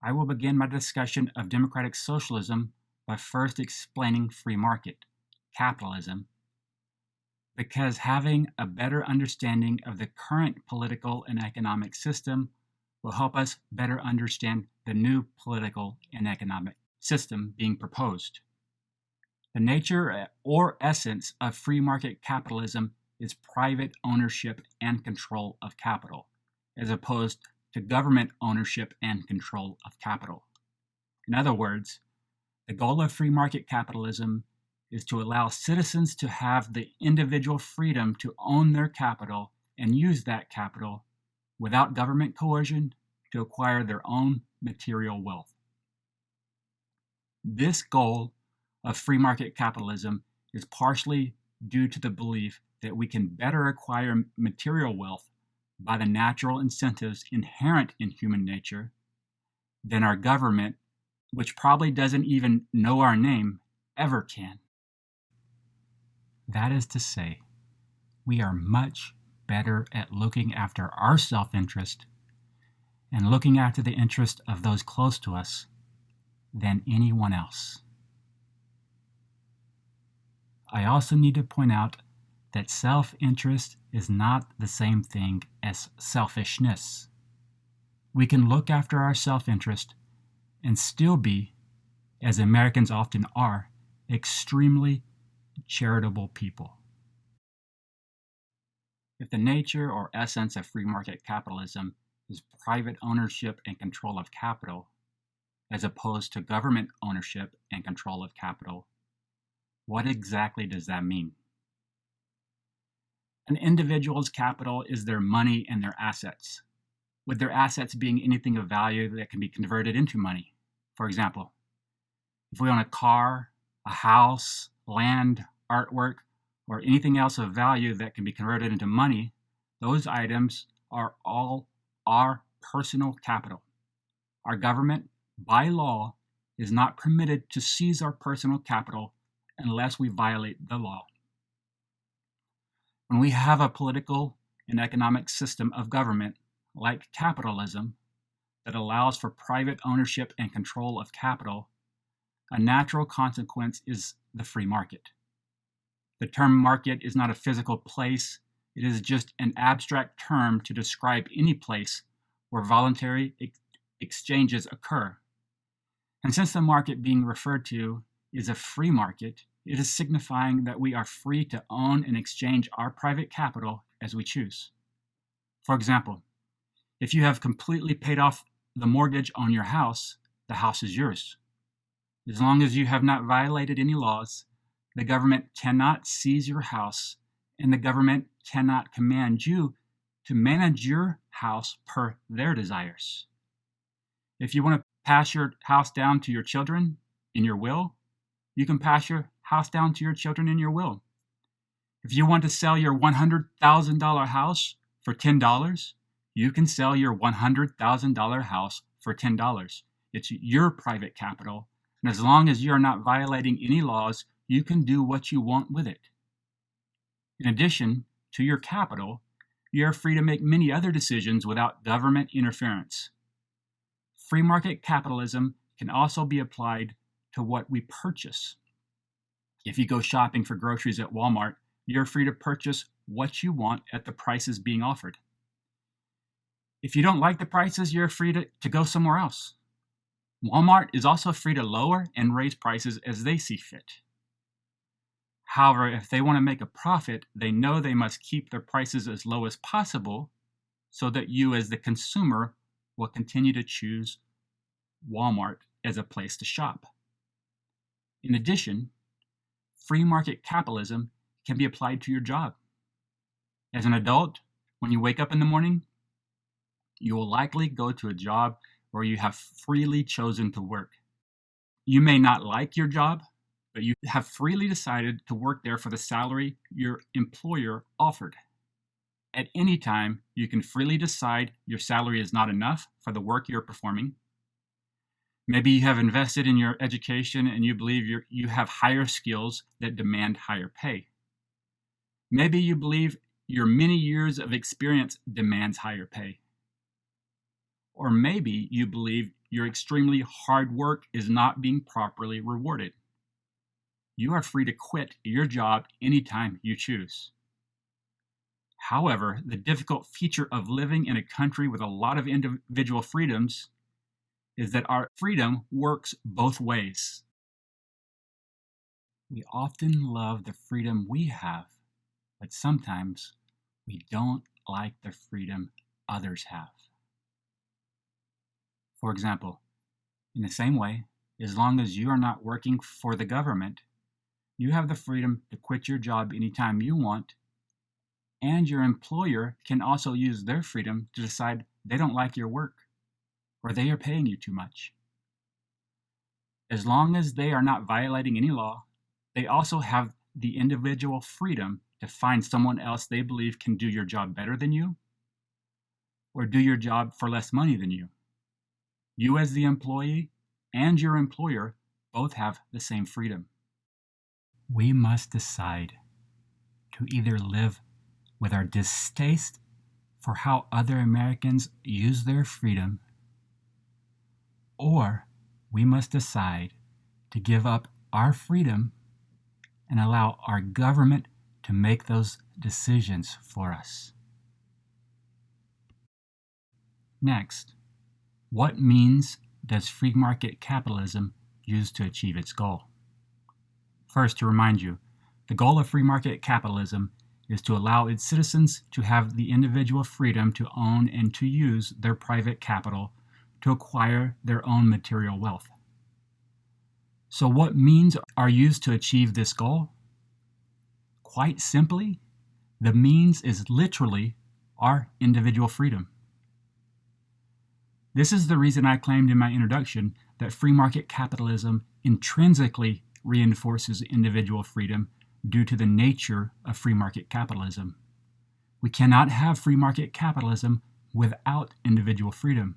I will begin my discussion of democratic socialism by first explaining free market, capitalism, because having a better understanding of the current political and economic system will help us better understand the new political and economic system being proposed. The nature or essence of free market capitalism is private ownership and control of capital, as opposed to government ownership and control of capital. In other words, the goal of free market capitalism is to allow citizens to have the individual freedom to own their capital and use that capital without government coercion to acquire their own material wealth. This goal of free market capitalism is partially due to the belief that we can better acquire material wealth by the natural incentives inherent in human nature than our government, which probably doesn't even know our name, ever can. That is to say, we are much better at looking after our self-interest and looking after the interest of those close to us than anyone else. I also need to point out that self-interest is not the same thing as selfishness. We can look after our self-interest and still be, as Americans often are, extremely charitable people. If the nature or essence of free market capitalism is private ownership and control of capital, as opposed to government ownership and control of capital, what exactly does that mean? An individual's capital is their money and their assets, with their assets being anything of value that can be converted into money. For example, if we own a car, a house, land, artwork, or anything else of value that can be converted into money, those items are all our personal capital. Our government, by law, is not permitted to seize our personal capital unless we violate the law. When we have a political and economic system of government, like capitalism, that allows for private ownership and control of capital, a natural consequence is the free market. The term market is not a physical place, it is just an abstract term to describe any place where voluntary exchanges occur. And since the market being referred to is a free market, it is signifying that we are free to own and exchange our private capital as we choose. For example, if you have completely paid off the mortgage on your house, the house is yours. As long as you have not violated any laws, the government cannot seize your house, and the government cannot command you to manage your house per their desires. If you want to pass your house down to your children in your will, you can pass your house down to your children in your will. If you want to sell your $100,000 house for $10, you can sell your $100,000 house for $10. It's your private capital, and as long as you are not violating any laws, you can do what you want with it. In addition to your capital, you are free to make many other decisions without government interference. Free market capitalism can also be applied to what we purchase. If you go shopping for groceries at Walmart, you're free to purchase what you want at the prices being offered. If you don't like the prices, you're free to go somewhere else. Walmart is also free to lower and raise prices as they see fit. However, if they want to make a profit, they know they must keep their prices as low as possible so that you as the consumer will continue to choose Walmart as a place to shop. In addition, free market capitalism can be applied to your job. As an adult, when you wake up in the morning, you will likely go to a job where you have freely chosen to work. You may not like your job, but you have freely decided to work there for the salary your employer offered. At any time, you can freely decide your salary is not enough for the work you're performing. Maybe you have invested in your education and you believe you have higher skills that demand higher pay. Maybe you believe your many years of experience demands higher pay. Or maybe you believe your extremely hard work is not being properly rewarded. You are free to quit your job anytime you choose. However, the difficult feature of living in a country with a lot of individual freedoms is that our freedom works both ways. We often love the freedom we have, but sometimes we don't like the freedom others have. For example, in the same way, as long as you are not working for the government, you have the freedom to quit your job anytime you want, and your employer can also use their freedom to decide they don't like your work or they are paying you too much. As long as they are not violating any law, they also have the individual freedom to find someone else they believe can do your job better than you or do your job for less money than you. You as the employee and your employer both have the same freedom. We must decide to either live with our distaste for how other Americans use their freedom, or we must decide to give up our freedom and allow our government to make those decisions for us. Next, what means does free market capitalism use to achieve its goal? First, to remind you, the goal of free market capitalism is to allow its citizens to have the individual freedom to own and to use their private capital to acquire their own material wealth. So what means are used to achieve this goal? Quite simply, the means is literally our individual freedom. This is the reason I claimed in my introduction that free market capitalism intrinsically reinforces individual freedom due to the nature of free market capitalism. We cannot have free market capitalism without individual freedom.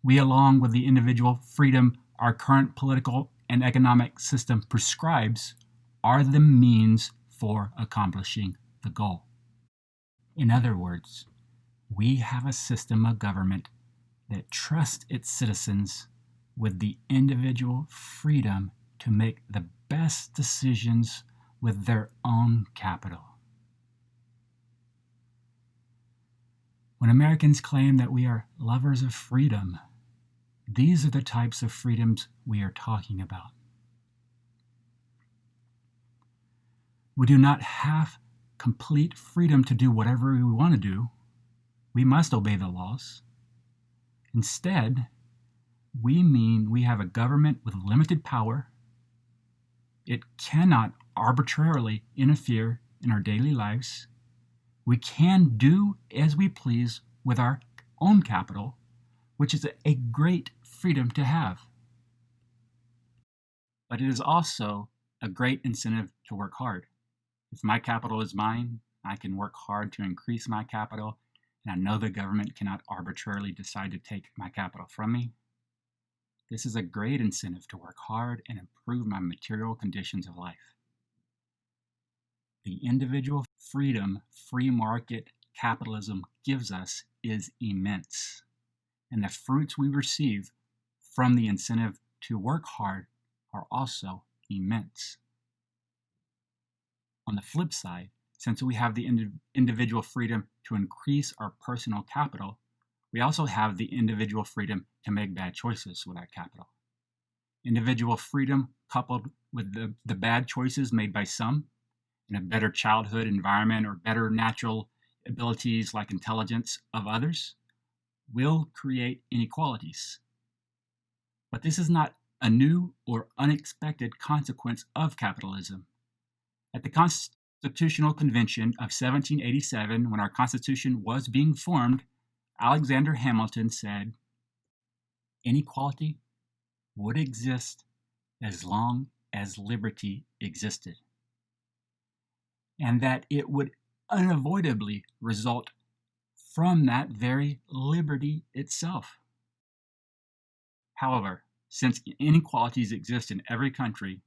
We, along with the individual freedom our current political and economic system prescribes, are the means for accomplishing the goal. In other words, we have a system of government that trusts its citizens with the individual freedom to make the best decisions with their own capital. When Americans claim that we are lovers of freedom, these are the types of freedoms we are talking about. We do not have complete freedom to do whatever we want to do. We must obey the laws. Instead, we mean we have a government with limited power. It cannot arbitrarily interfere in our daily lives. We can do as we please with our own capital, which is a great freedom to have. But it is also a great incentive to work hard. If my capital is mine, I can work hard to increase my capital, and I know the government cannot arbitrarily decide to take my capital from me. This is a great incentive to work hard and improve my material conditions of life. The individual freedom free market capitalism gives us is immense, and the fruits we receive from the incentive to work hard are also immense. On the flip side, since we have the individual freedom to increase our personal capital, we also have the individual freedom to make bad choices with our capital. Individual freedom coupled with the bad choices made by some in a better childhood environment or better natural abilities like intelligence of others will create inequalities. But this is not a new or unexpected consequence of capitalism. At the Constitutional Convention of 1787, when our Constitution was being formed, Alexander Hamilton said, "Inequality would exist as long as liberty existed, and that it would unavoidably result from that very liberty itself." However, since inequalities exist in every country,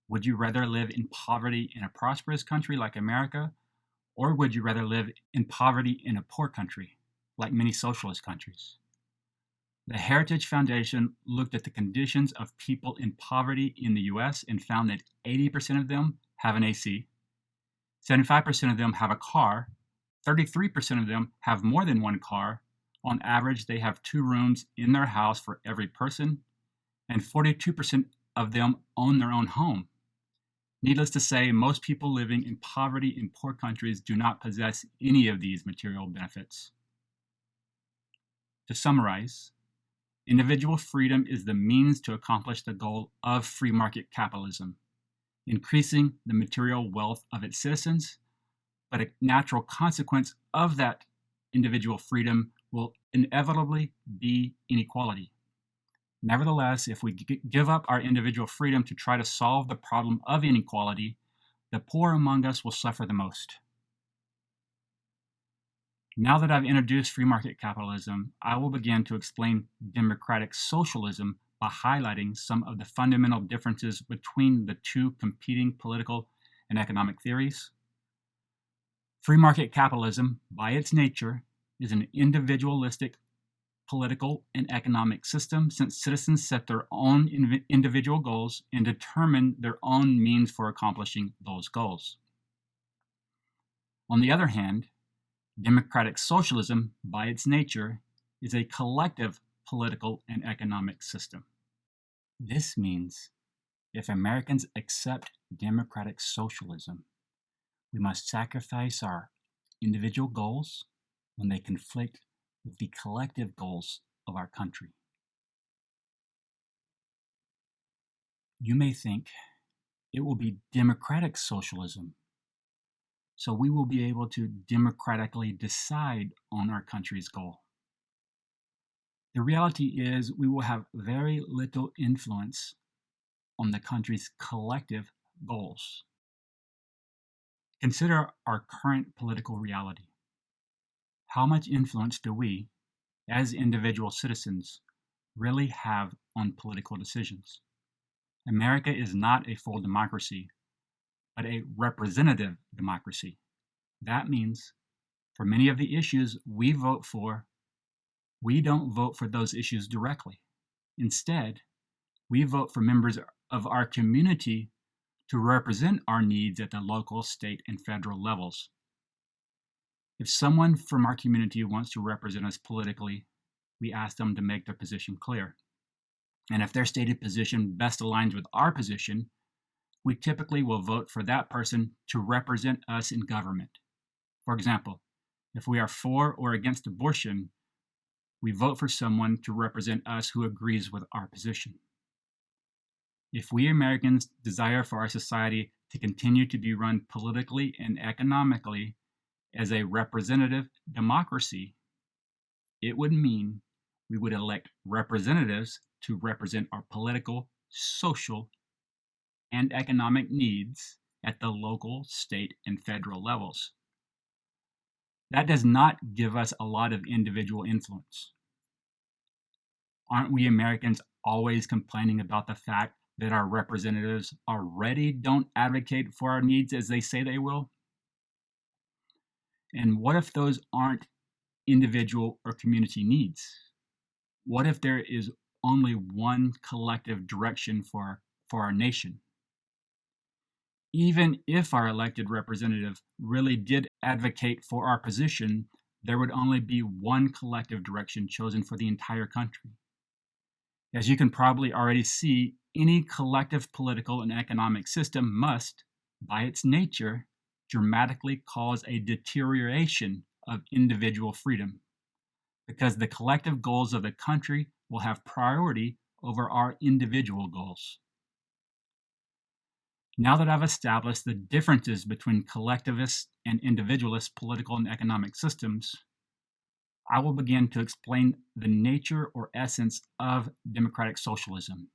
would you rather live in poverty in a prosperous country like America, or would you rather live in poverty in a poor country, like many socialist countries? The Heritage Foundation looked at the conditions of people in poverty in the US and found that 80% of them have an AC, 75% of them have a car, 33% of them have more than one car. On average, they have 2 rooms in their house for every person, and 42% of them own their own home. Needless to say, most people living in poverty in poor countries do not possess any of these material benefits. To summarize, individual freedom is the means to accomplish the goal of free market capitalism, increasing the material wealth of its citizens, but a natural consequence of that individual freedom will inevitably be inequality. Nevertheless, if we give up our individual freedom to try to solve the problem of inequality, the poor among us will suffer the most. Now that I've introduced free market capitalism, I will begin to explain democratic socialism by highlighting some of the fundamental differences between the two competing political and economic theories. Free market capitalism, by its nature, is an individualistic political and economic system, since citizens set their own individual goals and determine their own means for accomplishing those goals. On the other hand, democratic socialism, by its nature, is a collective political and economic system. This means if Americans accept democratic socialism, we must sacrifice our individual goals when they conflict with the collective goals of our country. You may think it will be democratic socialism, so we will be able to democratically decide on our country's goal. The reality is we will have very little influence on the country's collective goals. Consider our current political reality. How much influence do we, as individual citizens, really have on political decisions? America is not a full democracy, but a representative democracy. That means, for many of the issues we vote for, we don't vote for those issues directly. Instead, we vote for members of our community to represent our needs at the local, state, and federal levels. If someone from our community wants to represent us politically, we ask them to make their position clear. And if their stated position best aligns with our position, we typically will vote for that person to represent us in government. For example, if we are for or against abortion, we vote for someone to represent us who agrees with our position. If we Americans desire for our society to continue to be run politically and economically as a representative democracy, it would mean we would elect representatives to represent our political, social, and economic needs at the local, state, and federal levels. That does not give us a lot of individual influence. Aren't we Americans always complaining about the fact that our representatives already don't advocate for our needs as they say they will? And what if those aren't individual or community needs? What if there is only one collective direction for our nation? Even if our elected representative really did advocate for our position, there would only be one collective direction chosen for the entire country. As you can probably already see, any collective political and economic system must, by its nature, dramatically cause a deterioration of individual freedom, because the collective goals of the country will have priority over our individual goals. Now that I've established the differences between collectivist and individualist political and economic systems, I will begin to explain the nature or essence of democratic socialism.